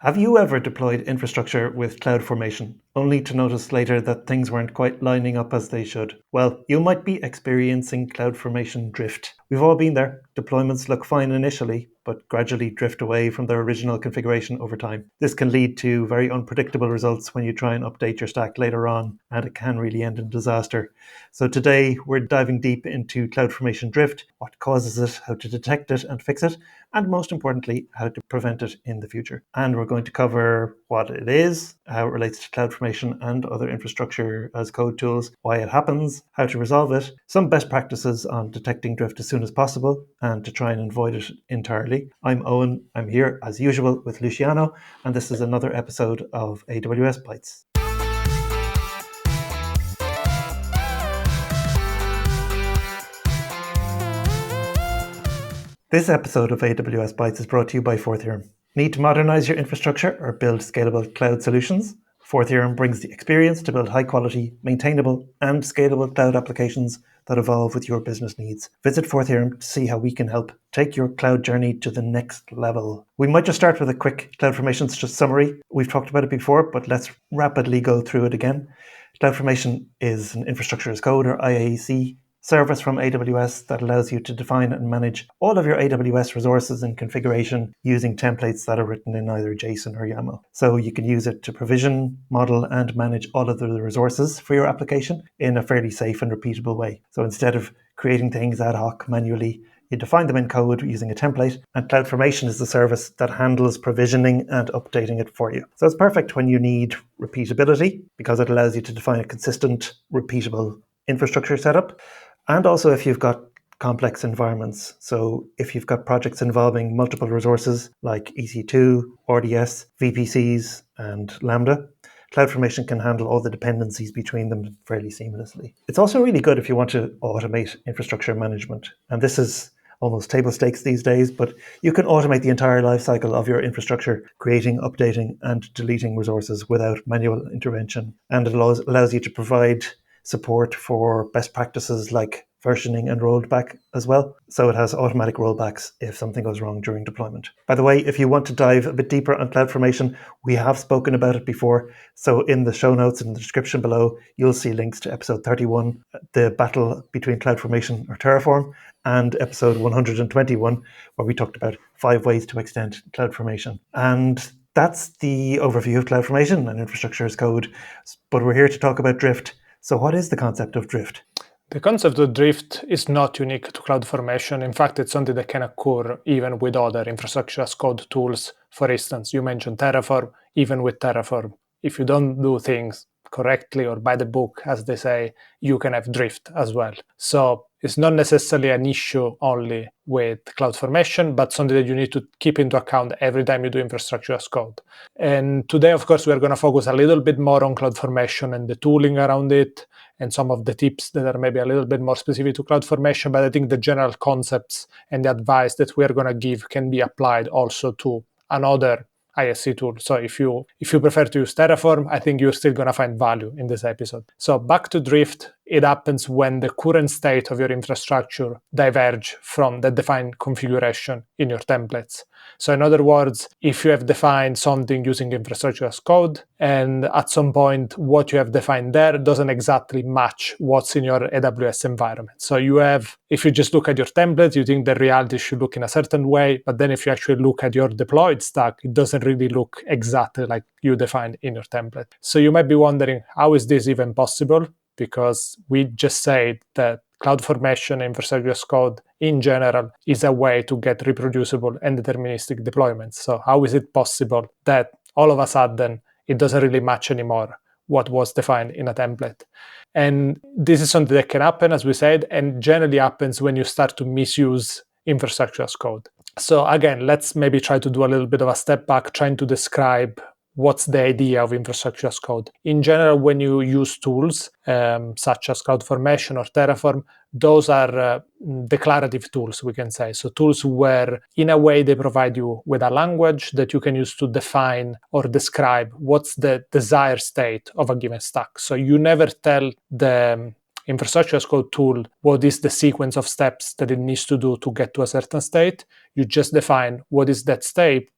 Have you ever deployed infrastructure with CloudFormation, only to notice later that things weren't quite lining up as they should? Well, you might be experiencing CloudFormation Drift. We've all been there. Deployments look fine initially, but gradually drift away from their original configuration over time. This can lead to very unpredictable results when you try and update your stack later on, and it can really end in disaster. So today, we're diving deep into CloudFormation Drift, what causes it, how to detect it and fix it, and most importantly, how to prevent it in the future. And we're going to cover what it is, how it relates to CloudFormation and other infrastructure as code tools, why it happens, how to resolve it, some best practices on detecting drift as soon as possible, and to try and avoid it entirely. I'm Owen. I'm here as usual with Luciano, and this is another episode of AWS Bytes. This episode of AWS Bytes is brought to you by Fourth Theorem. Need to modernize your infrastructure or build scalable cloud solutions? Fourth Theorem brings the experience to build high-quality, maintainable, and scalable cloud applications that evolve with your business needs. Visit Fourth Theorem to see how we can help take your cloud journey to the next level. We might just start with a quick CloudFormation summary. We've talked about it before, but let's rapidly go through it again. CloudFormation is an infrastructure as code, or IAC, service from AWS that allows you to define and manage all of your AWS resources and configuration using templates that are written in either JSON or YAML. So you can use it to provision, model, and manage all of the resources for your application in a fairly safe and repeatable way. So instead of creating things ad hoc manually, you define them in code using a template, and CloudFormation is the service that handles provisioning and updating it for you. So it's perfect when you need repeatability because it allows you to define a consistent, repeatable infrastructure setup. And also if you've got complex environments. So if you've got projects involving multiple resources like EC2, RDS, VPCs, and Lambda, CloudFormation can handle all the dependencies between them fairly seamlessly. It's also really good if you want to automate infrastructure management. And this is almost table stakes these days, but you can automate the entire lifecycle of your infrastructure, creating, updating, and deleting resources without manual intervention. And it allows you to provide support for best practices like versioning and rollback as well. So it has automatic rollbacks if something goes wrong during deployment. By the way, if you want to dive a bit deeper on CloudFormation, we have spoken about it before. So in the show notes and the description below, you'll see links to episode 31, the battle between CloudFormation or Terraform, and episode 121, where we talked about 5 ways to extend CloudFormation. And that's the overview of CloudFormation and infrastructure as code. But we're here to talk about Drift. So what is the concept of drift? The concept of drift is not unique to CloudFormation. In fact, it's something that can occur even with other infrastructure as code tools. For instance, you mentioned Terraform. Even with Terraform, if you don't do things correctly or by the book, as they say, you can have drift as well. So it's not necessarily an issue only with CloudFormation, but something that you need to keep into account every time you do infrastructure as code. And today, of course, we're going to focus a little bit more on CloudFormation and the tooling around it, and some of the tips that are maybe a little bit more specific to CloudFormation, but I think the general concepts and the advice that we are going to give can be applied also to another ISC tool. So if you prefer to use Terraform, I think you're still going to find value in this episode. So back to drift, it happens when the current state of your infrastructure diverges from the defined configuration in your templates. So in other words, if you have defined something using infrastructure as code, and at some point what you have defined there doesn't exactly match what's in your AWS environment. So you have, if you just look at your templates, you think the reality should look in a certain way, but then if you actually look at your deployed stack, it doesn't really look exactly like you defined in your template. So you might be wondering, how is this even possible? Because we just said that CloudFormation infrastructure as code in general is a way to get reproducible and deterministic deployments. So how is it possible that all of a sudden it doesn't really match anymore what was defined in a template? And this is something that can happen, as we said, and generally happens when you start to misuse infrastructure as code. So again, let's maybe try to do a little bit of a step back, trying to describe what's the idea of infrastructure as code. In general, when you use tools such as CloudFormation or Terraform, those are declarative tools, we can say. So tools where, in a way, they provide you with a language that you can use to define or describe what's the desired state of a given stack. So you never tell the infrastructure as code tool what is the sequence of steps that it needs to do to get to a certain state. You just define what is that state,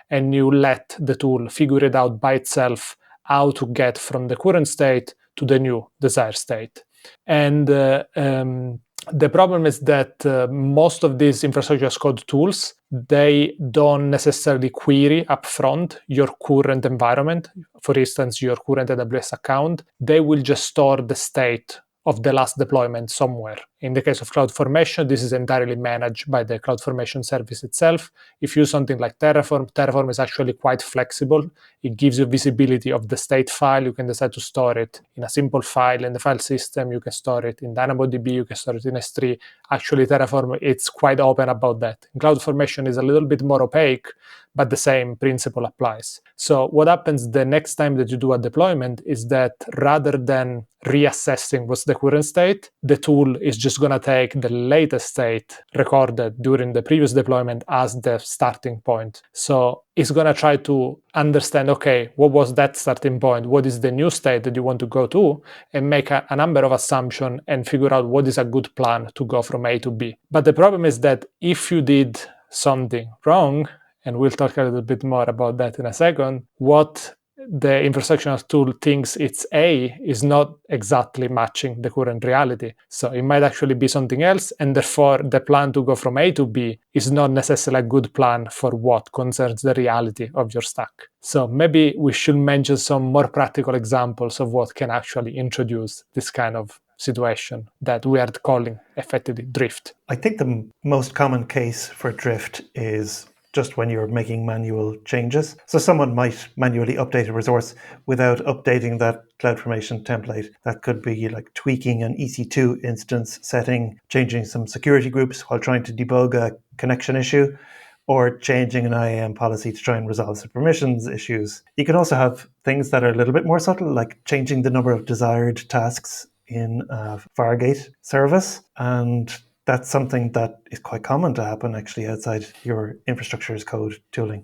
and you let the tool figure it out by itself how to get from the current state to the new desired state. And the problem is that most of these infrastructure as code tools, they don't necessarily query upfront your current environment. For instance, your current AWS account. They will just store the state of the last deployment somewhere. In the case of CloudFormation, this is entirely managed by the CloudFormation service itself. If you use something like Terraform, Terraform is actually quite flexible. It gives you visibility of the state file. You can decide to store it in a simple file in the file system. You can store it in DynamoDB. You can store it in S3. Actually, Terraform, it's quite open about that. CloudFormation is a little bit more opaque, but the same principle applies. So what happens the next time that you do a deployment is that rather than reassessing what's the current state, the tool is just going to take the latest state recorded during the previous deployment as the starting point. So it's going to try to understand, okay, what was that starting point? What is the new state that you want to go to? And make a number of assumptions and figure out what is a good plan to go from A to B. But the problem is that if you did something wrong, and we'll talk a little bit more about that in a second, what the infrastructure tool thinks it's A is not exactly matching the current reality. So it might actually be something else, and therefore the plan to go from A to B is not necessarily a good plan for what concerns the reality of your stack. So maybe we should mention some more practical examples of what can actually introduce this kind of situation that we are calling effectively drift. I think the most common case for drift is just when you're making manual changes. So someone might manually update a resource without updating that CloudFormation template. That could be like tweaking an EC2 instance setting, changing some security groups while trying to debug a connection issue, or changing an IAM policy to try and resolve some permissions issues. You can also have things that are a little bit more subtle, like changing the number of desired tasks in a Fargate service, and that's something that is quite common to happen actually outside your infrastructure as code tooling.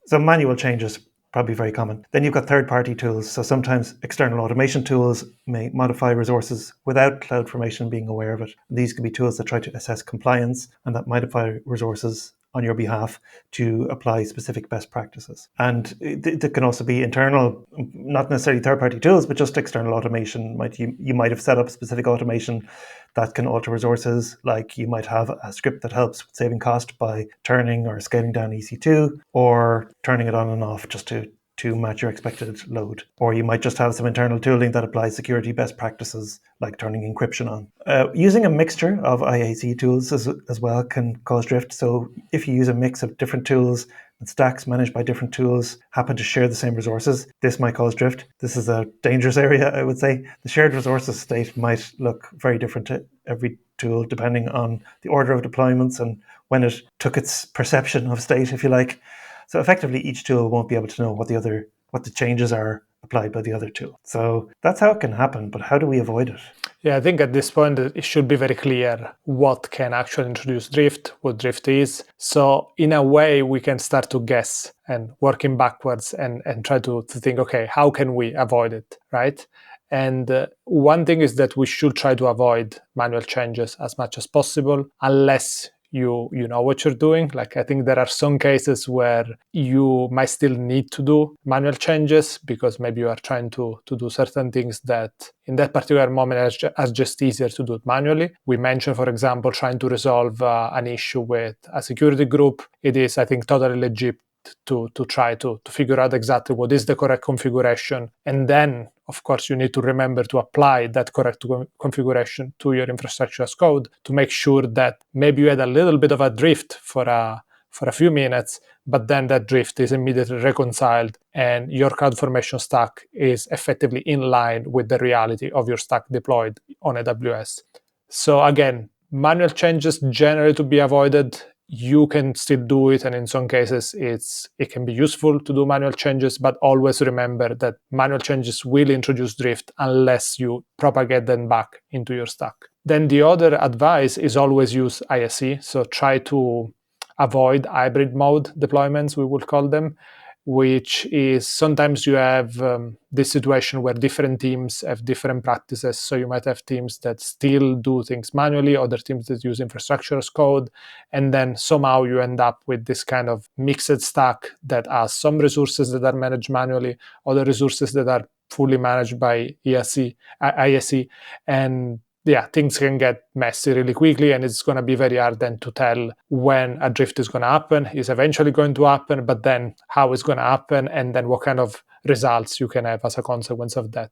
So manual changes, probably very common. Then you've got third-party tools. So sometimes external automation tools may modify resources without CloudFormation being aware of it. These could be tools that try to assess compliance and that modify resources on your behalf to apply specific best practices. And there can also be internal, not necessarily third-party tools, but just external automation. You might have set up specific automation that can alter resources, like you might have a script that helps with saving cost by turning or scaling down EC2, or turning it on and off just to match your expected load. Or you might just have some internal tooling that applies security best practices, like turning encryption on. Using a mixture of IAC tools as well can cause drift. So if you use a mix of different tools and stacks managed by different tools happen to share the same resources, this might cause drift. This is a dangerous area, I would say. The shared resources state might look very different to every tool, depending on the order of deployments and when it took its perception of state, if you like. So effectively, each tool won't be able to know what the changes are applied by the other tool. So that's how it can happen, but how do we avoid it? Yeah, I think at this point it should be very clear what can actually introduce drift, what drift is. So in a way, we can start to guess and working backwards and try to think, okay, how can we avoid it, right? And one thing is that we should try to avoid manual changes as much as possible, unless you know what you're doing. Like, I think there are some cases where you might still need to do manual changes because maybe you are trying to do certain things that in that particular moment are just easier to do it manually. We mentioned, for example, trying to resolve an issue with a security group. It is, I think, totally legit to try to figure out exactly what is the correct configuration. And then, of course, you need to remember to apply that correct configuration to your infrastructure as code to make sure that maybe you had a little bit of a drift for a few minutes, but then that drift is immediately reconciled and your CloudFormation stack is effectively in line with the reality of your stack deployed on AWS. So again, manual changes generally to be avoided. You can still do it, and in some cases it can be useful to do manual changes, but always remember that manual changes will introduce drift unless you propagate them back into your stack. Then the other advice is always use ISE, so try to avoid hybrid mode deployments, we would call them. which is sometimes you have this situation where different teams have different practices. So you might have teams that still do things manually, other teams that use infrastructure as code, and then somehow you end up with this kind of mixed stack that has some resources that are managed manually, other resources that are fully managed by ISE, and yeah, things can get messy really quickly, and it's going to be very hard then to tell when a drift is going to happen, is eventually going to happen, but then how it's going to happen, and then what kind of results you can have as a consequence of that.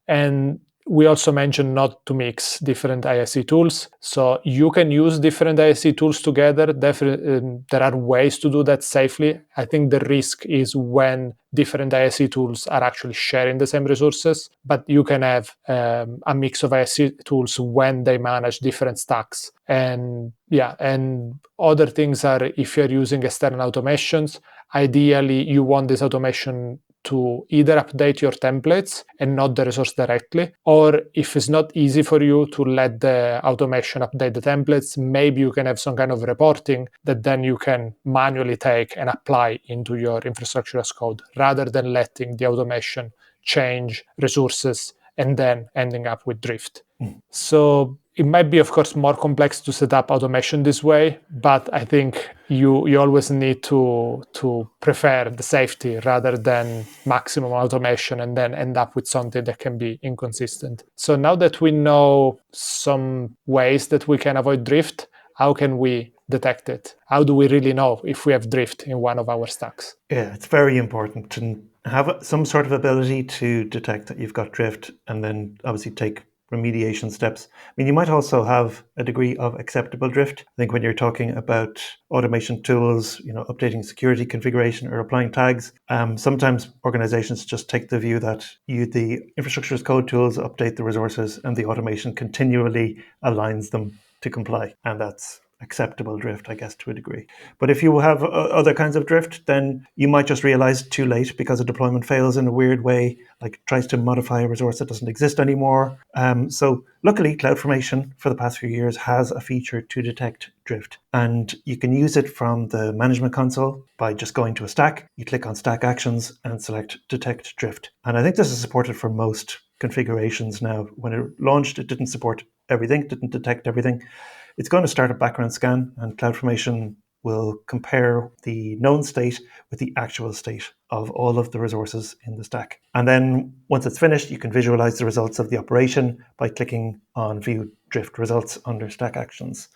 And we also mentioned not to mix different ISE tools. So you can use different ISE tools together. Definitely, there are ways to do that safely. I think the risk is when different ISE tools are actually sharing the same resources, but you can have a mix of ISE tools when they manage different stacks. And yeah, and other things are if you're using external automations, ideally you want this automation to either update your templates and not the resource directly, or if it's not easy for you to let the automation update the templates, maybe you can have some kind of reporting that then you can manually take and apply into your infrastructure as code, rather than letting the automation change resources and then ending up with drift. So it might be, of course, more complex to set up automation this way, but I think you always need to prefer the safety rather than maximum automation and then end up with something that can be inconsistent. So now that we know some ways that we can avoid drift, how can we detect it? How do we really know if we have drift in one of our stacks? Yeah, it's very important to have some sort of ability to detect that you've got drift and then obviously take remediation steps. I mean, you might also have a degree of acceptable drift. I think when you're talking about automation tools, updating security configuration or applying tags, sometimes organizations just take the view that the infrastructure as code tools update the resources and the automation continually aligns them to comply. And that's acceptable drift, I guess, to a degree. But if you have other kinds of drift, then you might just realize too late because a deployment fails in a weird way, like tries to modify a resource that doesn't exist anymore. So luckily, CloudFormation for the past few years has a feature to detect drift. And you can use it from the management console by just going to a stack. You click on stack actions and select detect drift. And I think this is supported for most configurations now. When it launched, it didn't support everything, didn't detect everything. It's going to start a background scan, and CloudFormation will compare the known state with the actual state of all of the resources in the stack. And then once it's finished, you can visualize the results of the operation by clicking on View Drift Results under Stack Actions.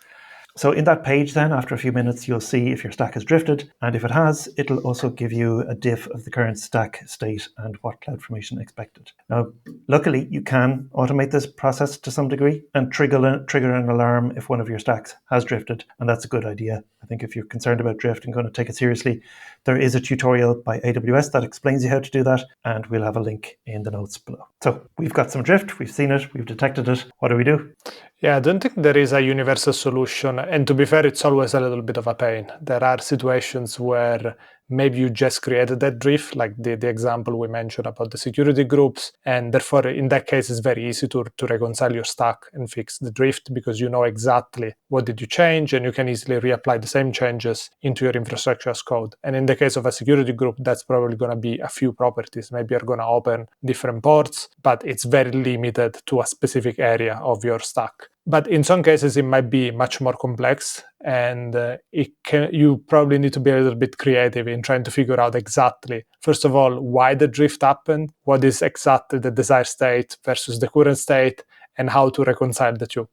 So in that page then, after a few minutes, you'll see if your stack has drifted. And if it has, it'll also give you a diff of the current stack state and what CloudFormation expected. Now, luckily, you can automate this process to some degree and trigger an alarm if one of your stacks has drifted. And that's a good idea. I think if you're concerned about drift and going to take it seriously, there is a tutorial by AWS that explains you how to do that. And we'll have a link in the notes below. So we've got some drift. We've seen it. We've detected it. What do we do? Yeah, I don't think there is a universal solution. And to be fair, it's always a little bit of a pain. There are situations where maybe you just created that drift, like the example we mentioned about the security groups. And therefore, in that case, it's very easy to reconcile your stack and fix the drift because you know exactly what did you change, and you can easily reapply the same changes into your infrastructure as code. And in the case of a security group, that's probably going to be a few properties. Maybe you're going to open different ports, but it's very limited to a specific area of your stack. But in some cases, it might be much more complex, and you probably need to be a little bit creative in trying to figure out exactly, first of all, why the drift happened, what is exactly the desired state versus the current state, and how to reconcile the two.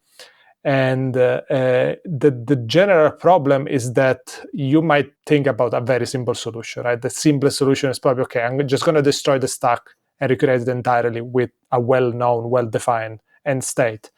And the general problem is that you might think about a very simple solution, right? The simplest solution is probably, okay, I'm just going to destroy the stack and recreate it entirely with a well-known, well-defined end state,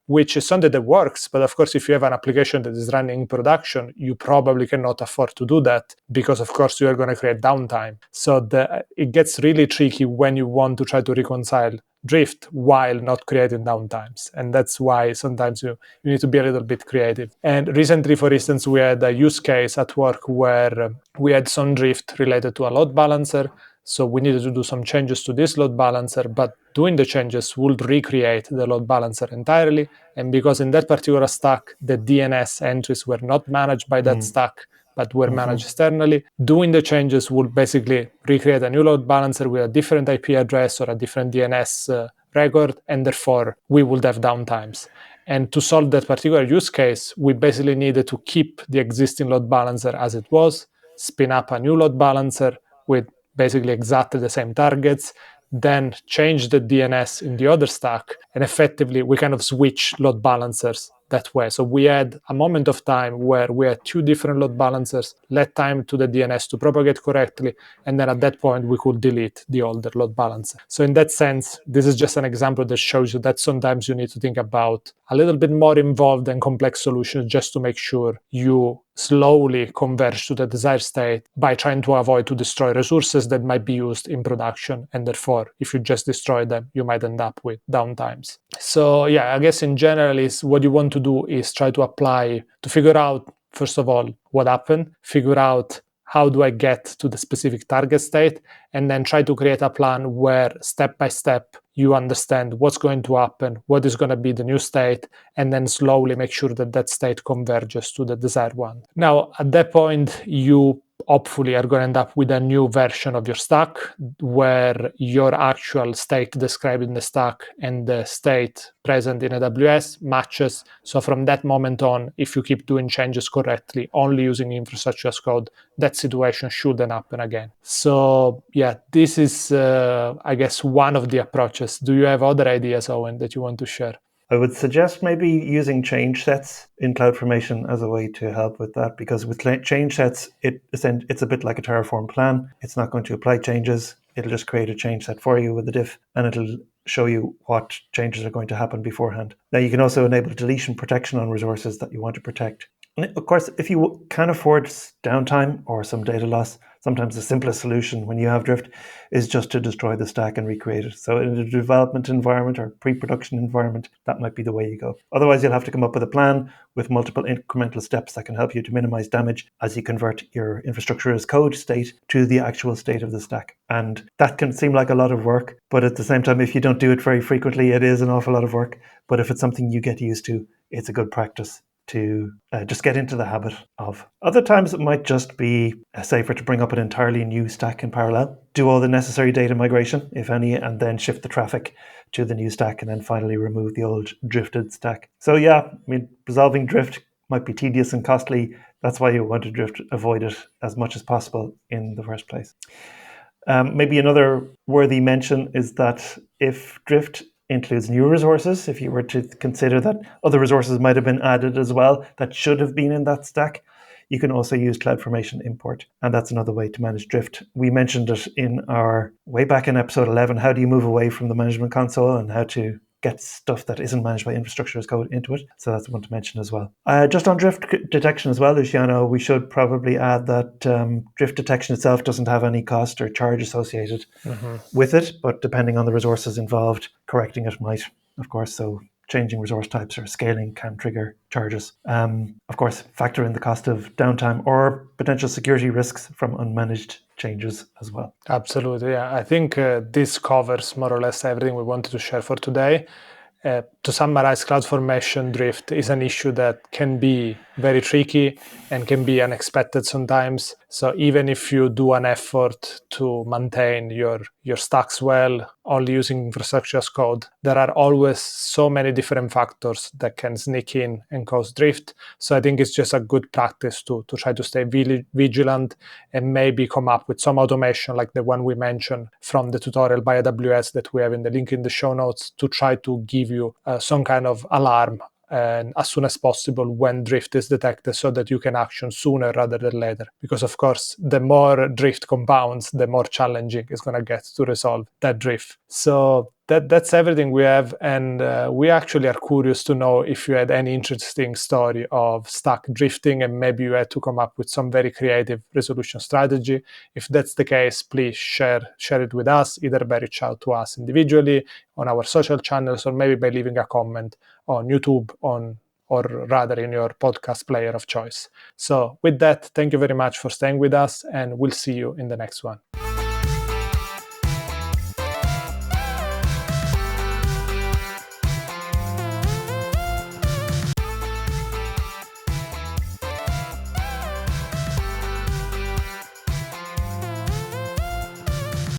which is something that works. But of course, if you have an application that is running in production, you probably cannot afford to do that because, of course, you are going to create downtime. So it gets really tricky when you want to try to reconcile drift while not creating downtimes. And that's why sometimes you need to be a little bit creative. And recently, for instance, we had a use case at work where we had some drift related to a load balancer. So we needed to do some changes to this load balancer, but doing the changes would recreate the load balancer entirely. And because in that particular stack, the DNS entries were not managed by that stack, but were managed externally. Doing the changes would basically recreate a new load balancer with a different IP address or a different DNS record, and therefore we would have downtimes. And to solve that particular use case, we basically needed to keep the existing load balancer as it was, spin up a new load balancer with basically exactly the same targets, then change the DNS in the other stack, and effectively we kind of switch load balancers that way. So we had a moment of time where we had two different load balancers, let time to the DNS to propagate correctly, and then at that point we could delete the older load balancer. So in that sense, this is just an example that shows you that sometimes you need to think about a little bit more involved and complex solutions just to make sure you slowly converge to the desired state by trying to avoid to destroy resources that might be used in production. And therefore, if you just destroy them, you might end up with downtimes. So yeah, I guess in general is what you want to do is try to apply to figure out, first of all, what happened, figure out how do I get to the specific target state, and then try to create a plan where step by step you understand what's going to happen, what is going to be the new state, and then slowly make sure that that state converges to the desired one. Now, at that point, you hopefully are going to end up with a new version of your stack where your actual state described in the stack and the state present in AWS matches. So from that moment on, if you keep doing changes correctly, only using infrastructure as code, that situation shouldn't happen again. So yeah, this is, I guess, one of the approaches. Do you have other ideas, Owen, that you want to share? I would suggest maybe using change sets in CloudFormation as a way to help with that, because with change sets, it's a bit like a Terraform plan. It's not going to apply changes. It'll just create a change set for you with the diff, and it'll show you what changes are going to happen beforehand. Now, you can also enable deletion protection on resources that you want to protect. And of course, if you can afford downtime or some data loss, sometimes the simplest solution when you have drift is just to destroy the stack and recreate it. So in a development environment or pre-production environment, that might be the way you go. Otherwise, you'll have to come up with a plan with multiple incremental steps that can help you to minimize damage as you convert your infrastructure as code state to the actual state of the stack. And that can seem like a lot of work, but at the same time, if you don't do it very frequently, it is an awful lot of work. But if it's something you get used to, it's a good practice to just get into the habit of. Other times it might just be safer to bring up an entirely new stack in parallel, do all the necessary data migration, if any, and then shift the traffic to the new stack, and then finally remove the old drifted stack. So yeah, I mean, resolving drift might be tedious and costly. That's why you want to avoid it as much as possible in the first place. Maybe another worthy mention is that if drift includes new resources, if you were to consider that other resources might have been added as well that should have been in that stack, you can also use CloudFormation import. And that's another way to manage drift. We mentioned it in our way back in episode 11, how do you move away from the management console and how to get stuff that isn't managed by infrastructure as code into it. So that's one to mention as well. Just on drift detection as well, Luciano, we should probably add that drift detection itself doesn't have any cost or charge associated with it, but depending on the resources involved, correcting it might, of course. So changing resource types or scaling can trigger charges. Of course, factor in the cost of downtime or potential security risks from unmanaged changes as well. Absolutely, yeah. I think this covers more or less everything we wanted to share for today. To summarize, CloudFormation Drift is an issue that can be very tricky and can be unexpected sometimes. So even if you do an effort to maintain your stacks well, only using infrastructure as code, there are always so many different factors that can sneak in and cause drift. So I think it's just a good practice to try to stay vigilant and maybe come up with some automation like the one we mentioned from the tutorial by AWS that we have in the link in the show notes to try to give you some kind of alarm and as soon as possible when drift is detected so that you can action sooner rather than later. Because of course, the more drift compounds, the more challenging it's going to get to resolve that drift. So that's everything we have. And we actually are curious to know if you had any interesting story of stack drifting and maybe you had to come up with some very creative resolution strategy. If that's the case, please share it with us, either by reach out to us individually on our social channels or maybe by leaving a comment on YouTube or rather in your podcast player of choice. So with that, thank you very much for staying with us and we'll see you in the next one.